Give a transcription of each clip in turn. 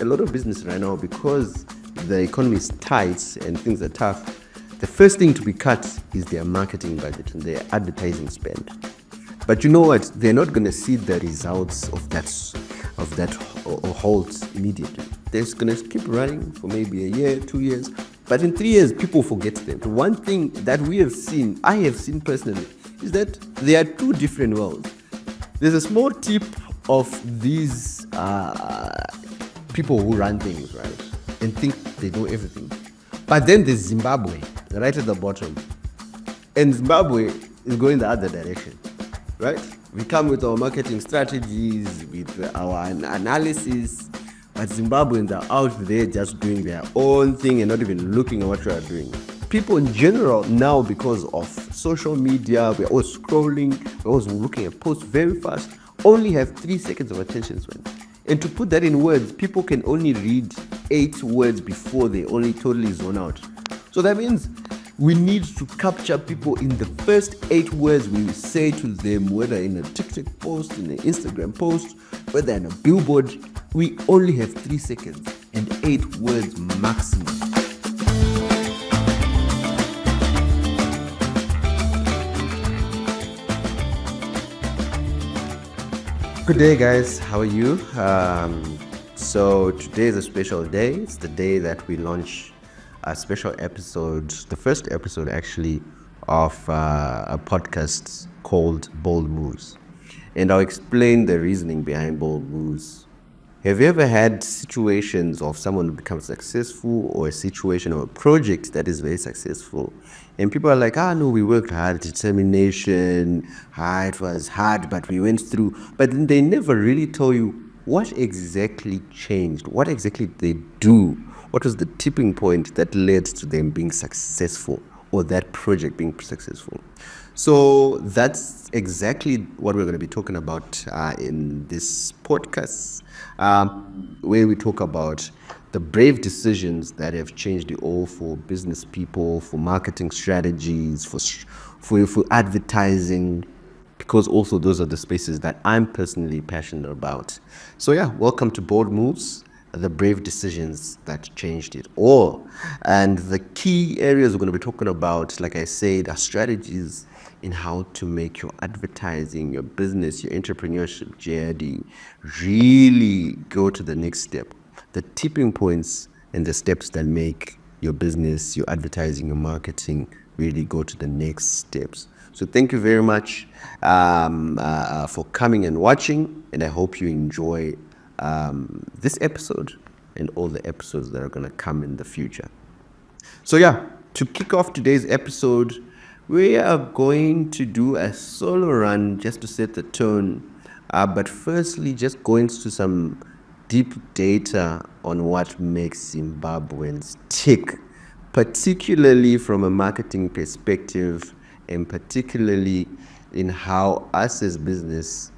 a lot of business right now, because the economy is tight and things are tough, the first thing to be cut is their marketing budget and their advertising spend. But you know what? They're not going to see the results of that halt immediately. They're just going to keep running for maybe a year, 2 years. But in 3 years, people forget them. The one thing that I have seen personally, is that there are two different worlds. There's a small tip of these people who run things, right, and think they know everything. But then there's Zimbabwe, right at the bottom. And Zimbabwe is going the other direction, right? We come with our marketing strategies, with our analysis, but Zimbabweans are out there just doing their own thing and not even looking at what we are doing. People in general now, because of social media, we're always scrolling, we're always looking at posts very fast, only have 3 seconds of attention span. And to put that in words, people can only read 8 words before they only totally zone out. So that means we need to capture people in the first 8 words we say to them, whether in a TikTok post, in an Instagram post, whether in a billboard. We only have 3 seconds and 8 words maximum. Good day, guys. How are you? So today is a special day. It's the day that we launch a special episode, the first episode actually, of a podcast called Bold Moves. And I'll explain the reasoning behind Bold Moves. Have you ever had situations of someone who becomes successful, or a situation or a project that is very successful, and people are like, no, we worked hard, determination, it was hard, but we went through. But then they never really tell you what exactly changed, what exactly did they do, what was the tipping point that led to them being successful, or that project being successful. So that's exactly what we're going to be talking about in this podcast, where we talk about the brave decisions that have changed it all for business people, for marketing strategies, for advertising, because also those are the spaces that I'm personally passionate about. So yeah, welcome to Bold Moves, the brave decisions that changed it all. And the key areas we're going to be talking about, like I said, are strategies in how to make your advertising, your business, your entrepreneurship journey really go to the next step. The tipping points and the steps that make your business, your advertising, your marketing really go to the next steps. So thank you very much for coming and watching, and I hope you enjoy this episode and all the episodes that are going to come in the future. So yeah, to kick off today's episode, we are going to do a solo run just to set the tone. But firstly, just go into some deep data on what makes Zimbabweans tick, particularly from a marketing perspective, and particularly in how us as business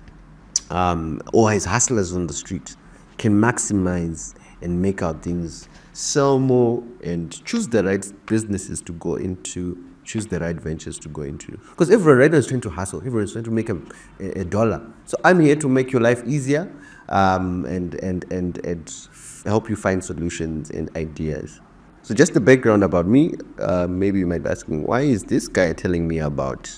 or as hustlers on the street can maximize and make our things sell more and choose the right businesses to go into, choose the right ventures to go into. Because everyone right now is trying to hustle, everyone is trying to make a dollar. So I'm here to make your life easier and help you find solutions and ideas. So just the background about me, maybe you might be asking, why is this guy telling me about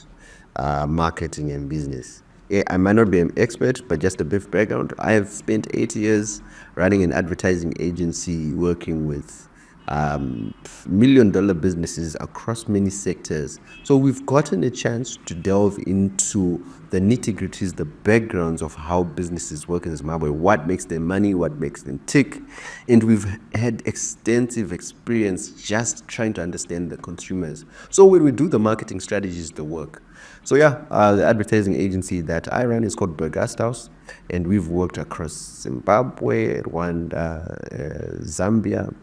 marketing and business? I might not be an expert, but just a brief background. I have spent 8 years running an advertising agency, working with $1 million businesses across many sectors. So we've gotten a chance to delve into the nitty-gritties, the backgrounds of how businesses work in Zimbabwe, what makes them money, what makes them tick. And we've had extensive experience just trying to understand the consumers. So when we do the marketing strategies, the work. So yeah, the advertising agency that I run is called Bergast House, and we've worked across Zimbabwe, Rwanda, Zambia,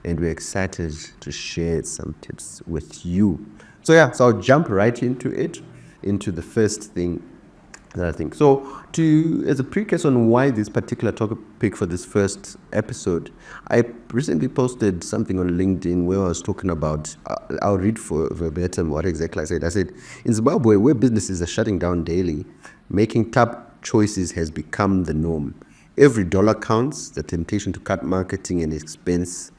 and we're excited to share some tips with you. So yeah, so I'll jump right into it, into the first thing that I think. So as a precursor on why this particular topic for this first episode, I recently posted something on LinkedIn where I was talking about, I'll read for verbatim what exactly I said. I said, in Zimbabwe, where businesses are shutting down daily, making tough choices has become the norm. Every dollar counts. The temptation to cut marketing and expenses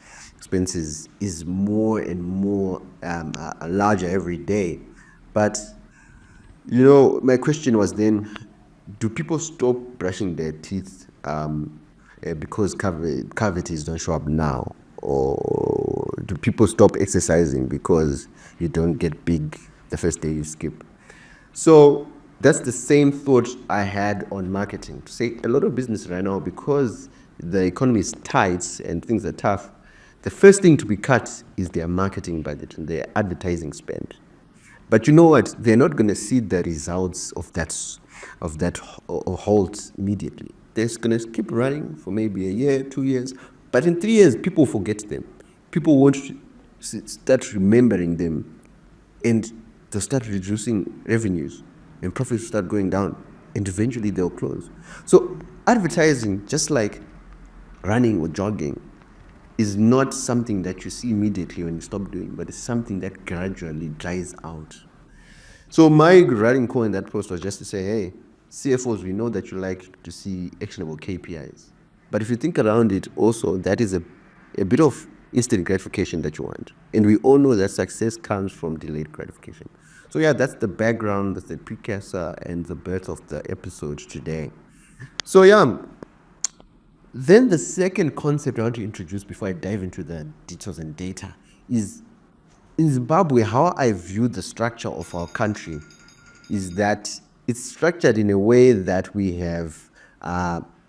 is more and more larger every day. But my question was then, do people stop brushing their teeth because cavities don't show up now? Or do people stop exercising because you don't get big the first day you skip? So that's the same thought I had on marketing. To say a lot of business right now, because the economy is tight and things are tough, the first thing to be cut is their marketing budget and their advertising spend. But you know what? They're not going to see the results of that halt immediately. They're going to keep running for maybe a year, 2 years, but in 3 years, people forget them. People won't start remembering them, and they'll start reducing revenues, and profits will start going down, and eventually they'll close. So advertising, just like running or jogging, is not something that you see immediately when you stop doing, but it's something that gradually dries out. So my running call in that post was just to say, hey, CFOs, we know that you like to see actionable KPIs. But if you think around it also, that is a bit of instant gratification that you want. And we all know that success comes from delayed gratification. So yeah, that's the background, that's the precursor and the birth of the episode today. So yeah, then the second concept I want to introduce before I dive into the details and data is, in Zimbabwe, how I view the structure of our country is that it's structured in a way that we have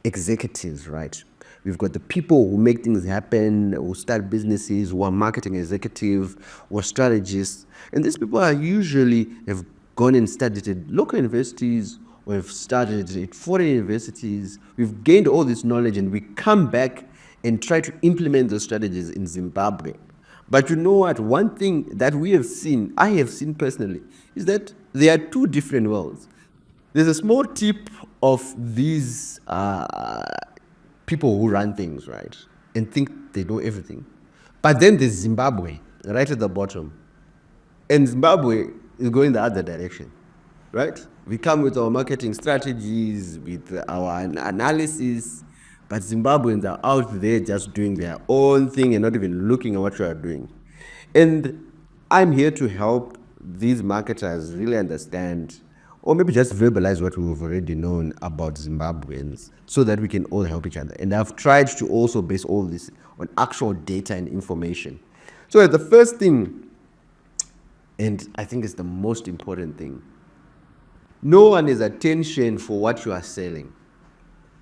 executives, right? We've got the people who make things happen, who start businesses, who are marketing executives, who are strategists. And these people are usually have gone and studied at local universities, or have studied at foreign universities. We've gained all this knowledge and we come back and try to implement those strategies in Zimbabwe. But you know what? One thing that we have seen, I have seen personally, is that there are two different worlds. There's a small tip of these people who run things, right, and think they know everything. But then there's Zimbabwe, right at the bottom. And Zimbabwe is going the other direction, right? We come with our marketing strategies, with our analysis, but Zimbabweans are out there just doing their own thing and not even looking at what you are doing. And I'm here to help these marketers really understand, or maybe just verbalize what we've already known about Zimbabweans so that we can all help each other. And I've tried to also base all this on actual data and information. So the first thing, and I think it's the most important thing, no one has attention for what you are selling.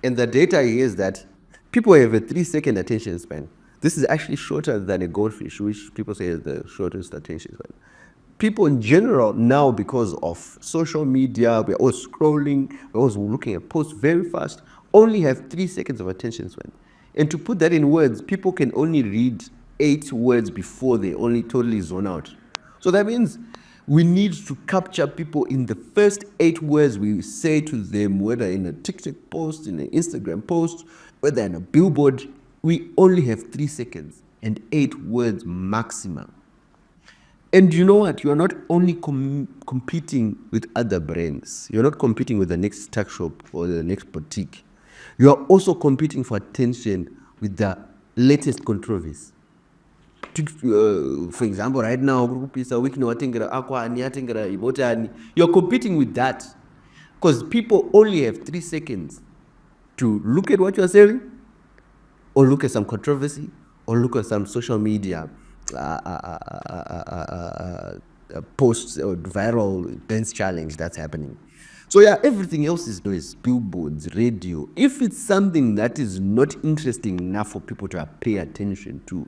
And the data here is that people have a 3-second attention span. This is actually shorter than a goldfish, which people say is the shortest attention span. People in general now, because of social media, we're all scrolling, we're always looking at posts very fast, only have 3 seconds of attention span. And to put that in words, people can only read 8 words before they only totally zone out. So that means we need to capture people in the first 8 words we say to them, whether in a TikTok post, in an Instagram post, whether in a billboard. We only have 3 seconds and 8 words maximum. And you know what? You are not only competing with other brands. You're not competing with the next tuck shop or the next boutique. You are also competing for attention with the latest controversy. For example, right now, you're competing with that because people only have 3 seconds to look at what you're selling, or look at some controversy, or look at some social media posts or viral dance challenge that's happening. So yeah, everything else is noise, billboards, radio. If it's something that is not interesting enough for people to pay attention to,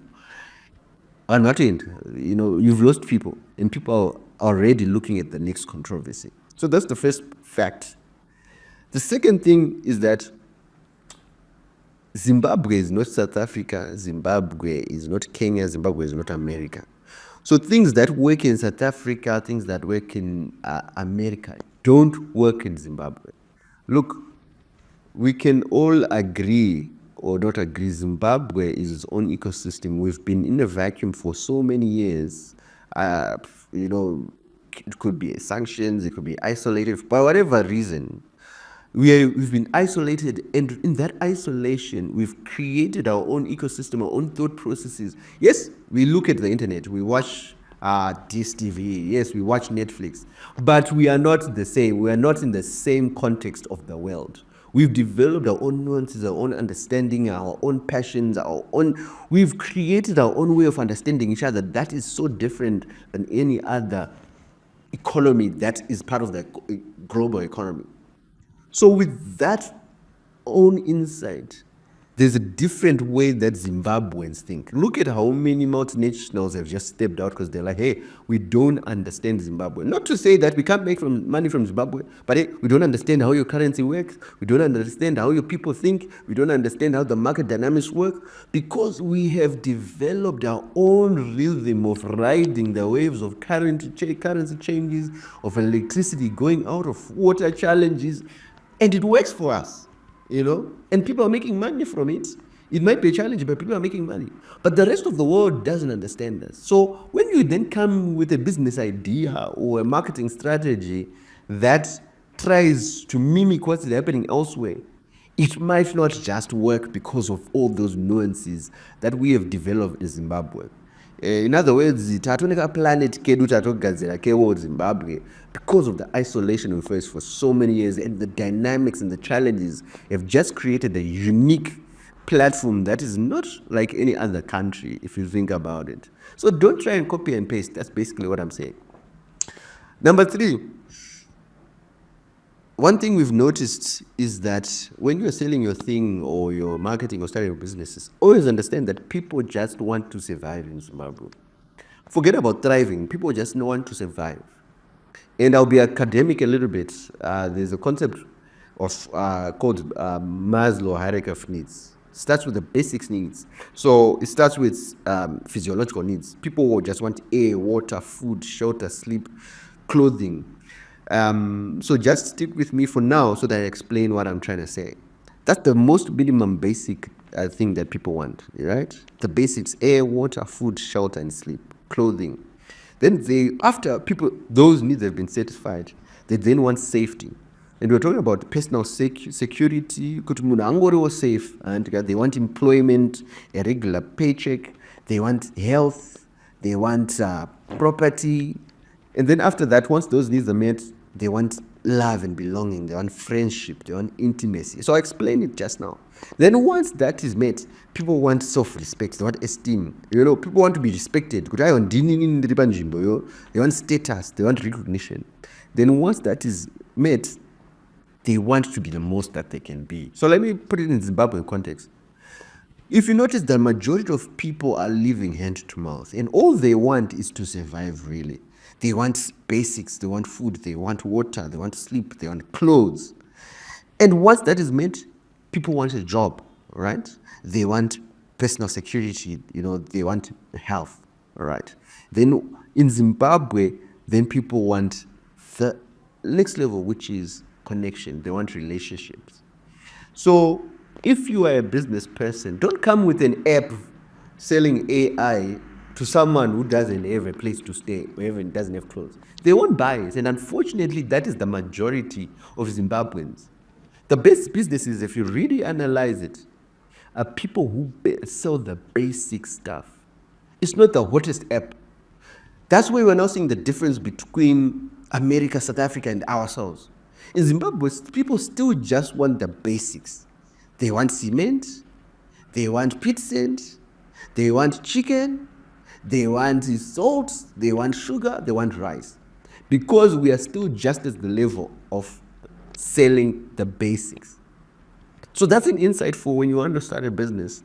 or not, you've lost people, and people are already looking at the next controversy. So that's the first fact. The second thing is that Zimbabwe is not South Africa, Zimbabwe is not Kenya, Zimbabwe is not America. So things that work in South Africa, things that work in America don't work in Zimbabwe. Look, we can all agree or not agree, Zimbabwe is its own ecosystem. We've been in a vacuum for so many years. It could be sanctions, it could be isolated, for whatever reason. We've been isolated, and in that isolation, we've created our own ecosystem, our own thought processes. Yes, we look at the internet, we watch this TV, yes, we watch Netflix, but we are not the same. We are not in the same context of the world. We've developed our own nuances, our own understanding, our own passions, we've created our own way of understanding each other that is so different than any other economy that is part of the global economy. So with that own insight, there's a different way that Zimbabweans think. Look at how many multinationals have just stepped out because they're like, hey, we don't understand Zimbabwe. Not to say that we can't make money from Zimbabwe, but hey, we don't understand how your currency works. We don't understand how your people think. We don't understand how the market dynamics work, because we have developed our own rhythm of riding the waves of currency changes, of electricity going out, of water challenges, and it works for us. And people are making money from it. It might be a challenge, but people are making money. But the rest of the world doesn't understand this. So when you then come with a business idea or a marketing strategy that tries to mimic what's happening elsewhere, it might not just work because of all those nuances that we have developed in Zimbabwe. In other words, tatooneka planet kedu tatogadzira kewo Zimbabwe because of the isolation we faced for so many years, and the dynamics and the challenges have just created a unique platform that is not like any other country if you think about it. So don't try and copy and paste. That's basically what I'm saying. Number 3, one thing we've noticed is that when you're selling your thing or your marketing or starting your businesses, always understand that people just want to survive in Zimbabwe. Forget about thriving. People just want to survive. And I'll be academic a little bit. There's a concept of called Maslow hierarchy of needs. It starts with the basics needs. So it starts with physiological needs. People will just want air, water, food, shelter, sleep, clothing. So just stick with me for now so that I explain what I'm trying to say. That's the most minimum basic thing that people want, right? The basics: air, water, food, shelter, and sleep, clothing. Then after those needs have been satisfied, they then want safety. And we're talking about personal security, kuti munhu angoriwo safe, and they want employment, a regular paycheck, they want health, they want property. And then after that, once those needs are met, they want love and belonging, they want friendship, they want intimacy. So I explained it just now. Then once that is met, people want self-respect, they want esteem. People want to be respected. They want status, they want recognition. Then once that is met, they want to be the most that they can be. So let me put it in Zimbabwean context. If you notice, the majority of people are living hand to mouth, and all they want is to survive, really. They want basics, they want food, they want water, they want sleep, they want clothes. And once that is met, people want a job, right? They want personal security, they want health, right? Then in Zimbabwe, then people want the next level, which is connection. They want relationships. So if you are a business person, don't come with an app selling AI to someone who doesn't have a place to stay, or even doesn't have clothes. They won't buy it. And unfortunately, that is the majority of Zimbabweans. The best businesses, if you really analyze it, are people who sell the basic stuff. It's not the hottest app. That's where we're now seeing the difference between America, South Africa, and ourselves. In Zimbabwe, people still just want the basics. They want cement, they want pit sand, they want chicken, they want salt, they want sugar, they want rice. Because we are still just at the level of selling the basics. So that's an insight for when you want to start a business.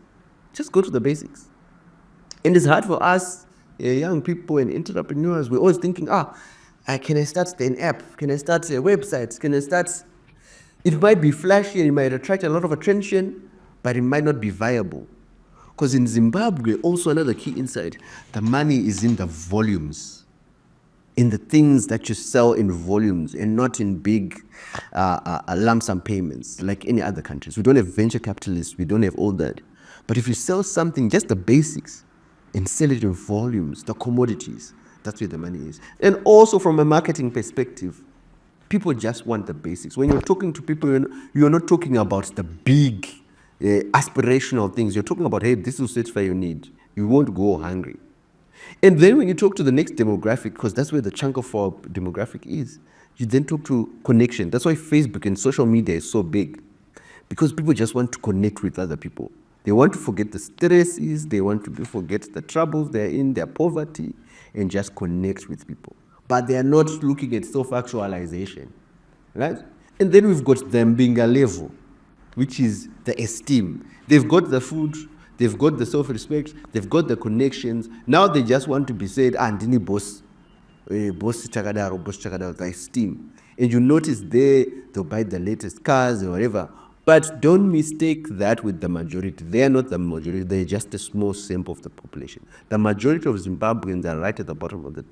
Just go to the basics. And it's hard for us, young people and entrepreneurs. We're always thinking, can I start an app? Can I start a website? Can I start? It might be flashy and it might attract a lot of attention, but it might not be viable. Because in Zimbabwe, also another key insight, the money is in the volumes, in the things that you sell in volumes and not in big lump sum payments like any other countries. We don't have venture capitalists, we don't have all that. But if you sell something, just the basics, and sell it in volumes, the commodities, that's where the money is. And also from a marketing perspective, People just want the basics. When you're talking to people, you're not talking about the big aspirational things. You're talking about, hey, this will satisfy your need. You won't go hungry. And then when you talk to the next demographic, because that's where the chunk of our demographic is, you then talk to connection. That's why Facebook and social media is so big, because people just want to connect with other people. They want to forget the stresses, they want to forget the troubles they're in, their poverty, and just connect with people. But they are not looking at self-actualization, right? And then we've got them being a level, which is the esteem. They've got the food, they've got the self-respect, they've got the connections. Now they just want to be said, ndini boss, boss chakadaro, the esteem. And you notice they'll buy the latest cars or whatever. But don't mistake that with the majority. They are not the majority. They're just a small sample of the population. The majority of Zimbabweans are right at the bottom of the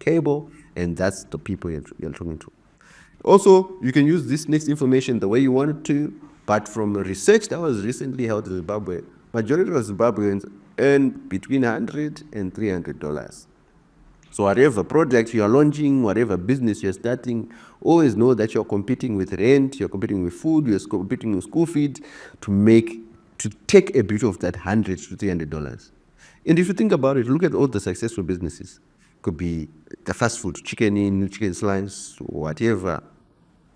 table, and that's the people you're talking to. Also, you can use this next information the way you want it to, but from research that was recently held in Zimbabwe, majority of Zimbabweans earn between $100 and $300. So whatever product you are launching, whatever business you're starting, always know that you're competing with rent, you're competing with food, you're competing with school fees to take a bit of that $100 to $300. And if you think about it, look at all the successful businesses. Could be the fast food, chicken slice, whatever.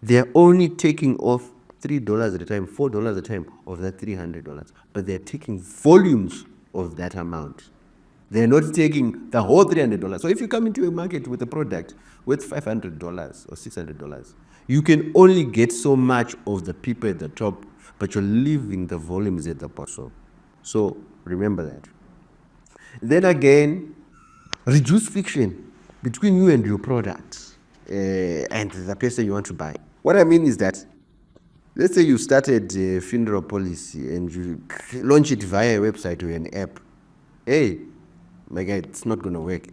They're only taking off $3 at a time, $4 at a time of that $300, but they're taking volumes of that amount. They're not taking the whole $300. So if you come into a market with a product worth $500 or $600, you can only get so much of the people at the top, but you're leaving the volumes at the bottom. So remember that. Then again, reduce friction between you and your product and the person you want to buy. What I mean is that, let's say you started a funeral policy and you launch it via a website or an app. Hey, my guy, it's not going to work.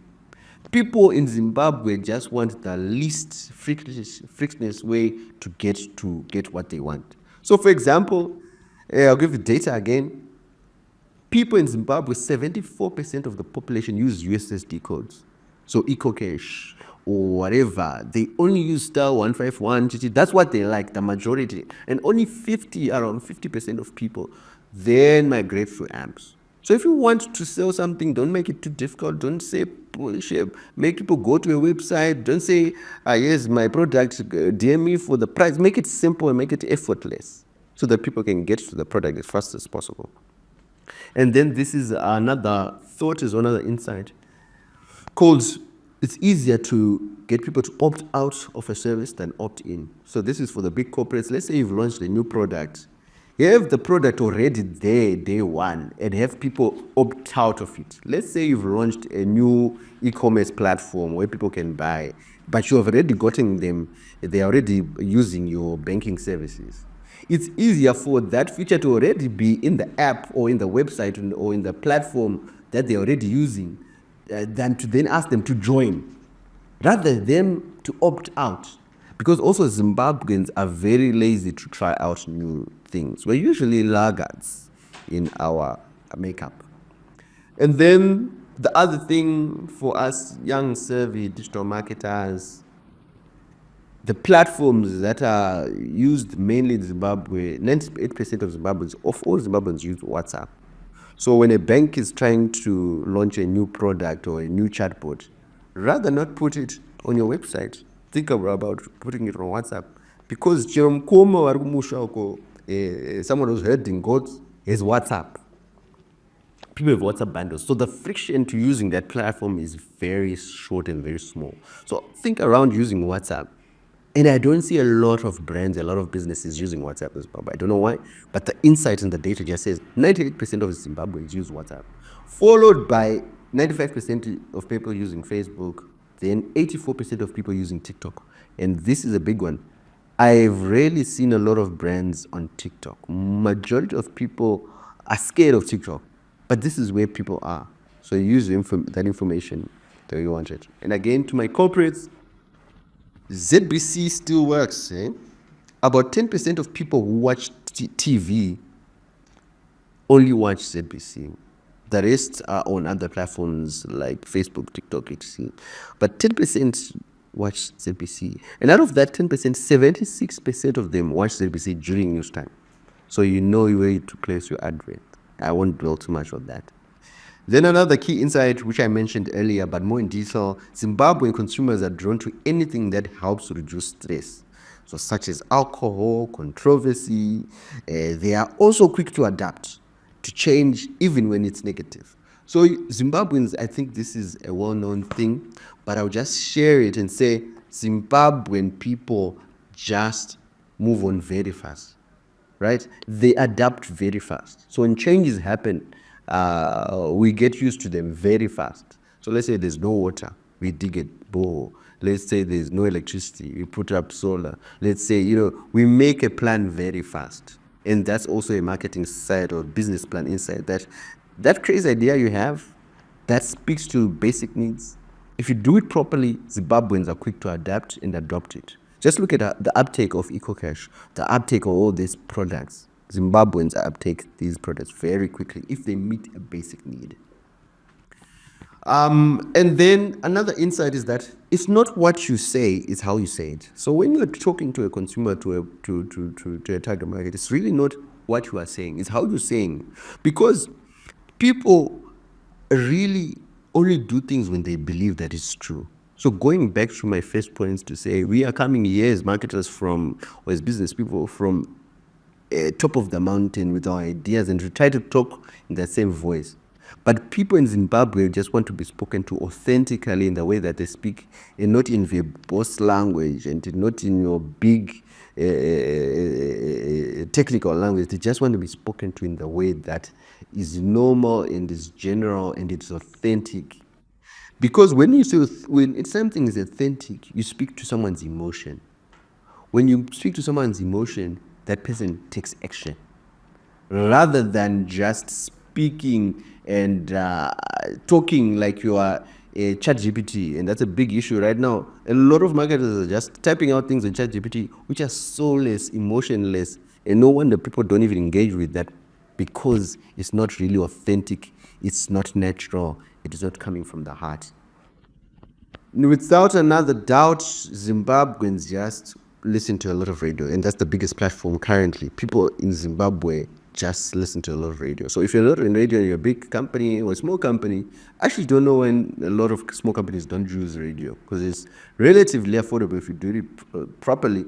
People in Zimbabwe just want the least frictionless way to get what they want. So, for example, I'll give you data again. People in Zimbabwe, 74% of the population use USSD codes. So EcoCash or whatever, they only use *151. That's what they like, the majority. And only around 50% of people then migrate to amps. So if you want to sell something, don't make it too difficult. Don't say bullshit. Make people go to a website. Don't say, here's my product, DM me for the price. Make it simple and make it effortless so that people can get to the product as fast as possible. And then this is another insight called, it's easier to get people to opt out of a service than opt in. So this is for the big corporates. Let's say you've launched a new product. You have the product already there day one and have people opt out of it. Let's say you've launched a new e-commerce platform where people can buy, but you have already gotten them, they're already using your banking services. It's easier for that feature to already be in the app or in the website or in the platform that they're already using than to then ask them to join, rather than to opt out. Because also Zimbabweans are very lazy to try out new things. We're usually laggards in our makeup. And then the other thing for us young, savvy digital marketers, the platforms that are used mainly in Zimbabwe, 98% of Zimbabweans, of all Zimbabweans, use WhatsApp. So when a bank is trying to launch a new product or a new chatbot, rather not put it on your website, think about putting it on WhatsApp. Because someone who's herding goats has WhatsApp. People have WhatsApp bundles. So the friction to using that platform is very short and very small. So think around using WhatsApp. And I don't see a lot of brands, a lot of businesses using WhatsApp in Zimbabwe. I don't know why, but the insight in the data just says 98% of Zimbabweans use WhatsApp, followed by 95% of people using Facebook, then 84% of people using TikTok. And this is a big one. I've rarely seen a lot of brands on TikTok. Majority of people are scared of TikTok, but this is where people are. So use that information the way you want it. And again, to my corporates, ZBC still works. About 10% of people who watch TV only watch ZBC. The rest are on other platforms like Facebook, TikTok, etc. But 10% watch ZBC. And out of that 10%, 76% of them watch ZBC during news time. So you know where to place your advert. I won't dwell too much on that. Then another key insight, which I mentioned earlier, but more in detail, Zimbabwean consumers are drawn to anything that helps reduce stress. So such as alcohol, controversy. They are also quick to adapt to change even when it's negative. So Zimbabweans, I think this is a well-known thing, but I'll just share it and say Zimbabwean people just move on very fast, right? They adapt very fast. So when changes happen, we get used to them very fast. So let's say there's no water, we dig a borehole. Let's say there's no electricity, we put up solar. Let's say, we make a plan very fast. And that's also a marketing side or business plan inside that crazy idea you have that speaks to basic needs. If you do it properly, Zimbabweans are quick to adapt and adopt it. Just look at the uptake of EcoCash, the uptake of all these products. Zimbabweans uptake these products very quickly if they meet a basic need. And then another insight is that it's not what you say, it's how you say it. So when you're talking to a consumer, to a target market, it's really not what you are saying, it's how you're saying. Because people really only do things when they believe that it's true. So going back to my first points to say, we are coming here as marketers or as business people from top of the mountain with our ideas and to try to talk in the same voice. But people in Zimbabwe just want to be spoken to authentically in the way that they speak, and not in verbose language and not in your big technical language. They just want to be spoken to in the way that is normal and is general and it's authentic. Because when something is authentic, you speak to someone's emotion. When you speak to someone's emotion, that person takes action rather than just speaking and talking like you are a ChatGPT. And that's a big issue right now. A lot of marketers are just typing out things in ChatGPT which are soulless, emotionless, and no wonder people don't even engage with that, because it's not really authentic, it's not natural, it is not coming from the heart. Without another doubt, Zimbabweans just listen to a lot of radio, and that's the biggest platform currently. People in Zimbabwe just listen to a lot of radio. So if you're not in radio and you're a big company or a small company, I actually don't know when a lot of small companies don't use radio, because it's relatively affordable. If you do it properly,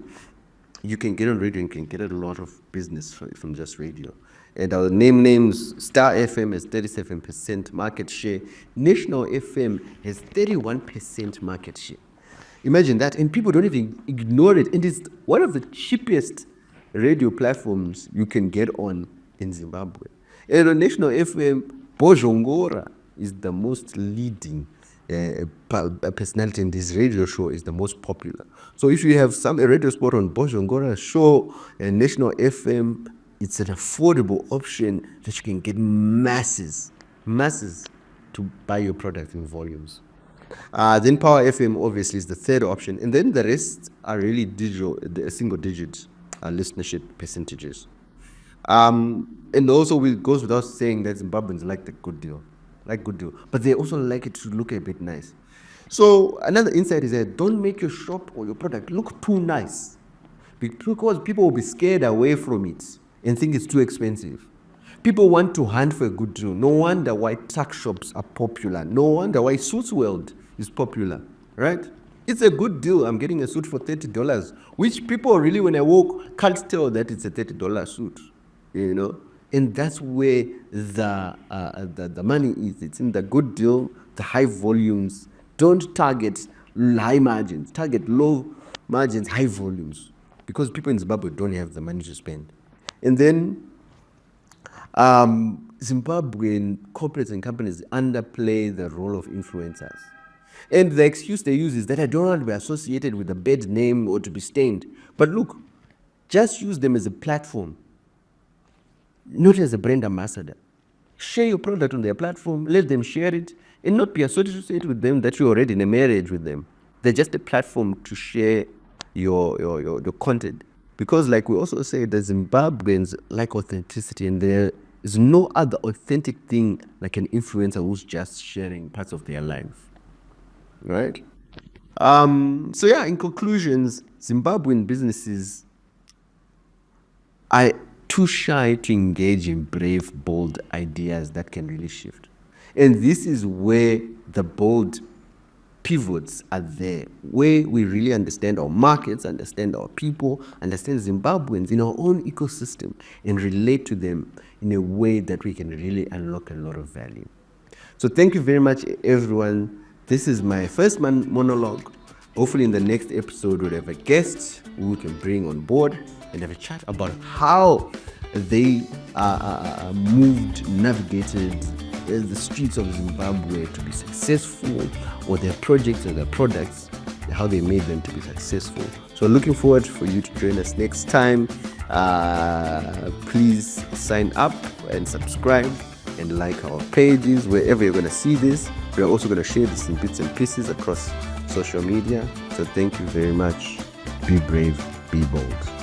you can get on radio and can get a lot of business from just radio. And I'll name names. Star FM has 37% market share. National FM has 31% market share. Imagine that. And people don't even ignore it. And it's one of the cheapest radio platforms you can get on in Zimbabwe. And on National FM, Bozongora is the most leading personality in this radio show, is the most popular. So if you have a radio spot on Bozongora show and National FM, it's an affordable option that you can get masses to buy your product in volumes. Then Power FM obviously is the third option, and then the rest are really single-digit listenership percentages. And also it goes without saying that Zimbabweans like the good deal, but they also like it to look a bit nice. So another insight is that don't make your shop or your product look too nice, because people will be scared away from it and think it's too expensive. People want to hunt for a good deal. No wonder why tuck shops are popular. No wonder why Suits World is popular, right? It's a good deal. I'm getting a suit for $30, which people really, when I walk, can't tell that it's a $30 suit, And that's where the money is. It's in the good deal, the high volumes. Don't target high margins. Target low margins, high volumes, because people in Zimbabwe don't have the money to spend. And then Zimbabwean corporates and companies underplay the role of influencers. And the excuse they use is that I don't want to be associated with a bad name or to be stained. But look, just use them as a platform, not as a brand ambassador. Share your product on their platform, let them share it, and not be associated with them that you're already in a marriage with them. They're just a platform to share your content. Because like we also say, the Zimbabweans like authenticity, and there is no other authentic thing like an influencer who's just sharing parts of their life, right? So yeah, in conclusions, Zimbabwean businesses are too shy to engage in brave, bold ideas that can really shift. And this is where the bold pivots are there, where we really understand our markets, understand our people, understand Zimbabweans in our own ecosystem, and relate to them in a way that we can really unlock a lot of value. So thank you very much, everyone. This is my first monologue. Hopefully in the next episode we'll have a guest who we can bring on board and have a chat about how they navigated the streets of Zimbabwe to be successful, or their projects and their products, how they made them to be successful. So looking forward for you to join us next time. Please sign up and subscribe and like our pages wherever you're going to see this. We're also going to share this in bits and pieces across social media. So thank you very much. Be brave, be bold.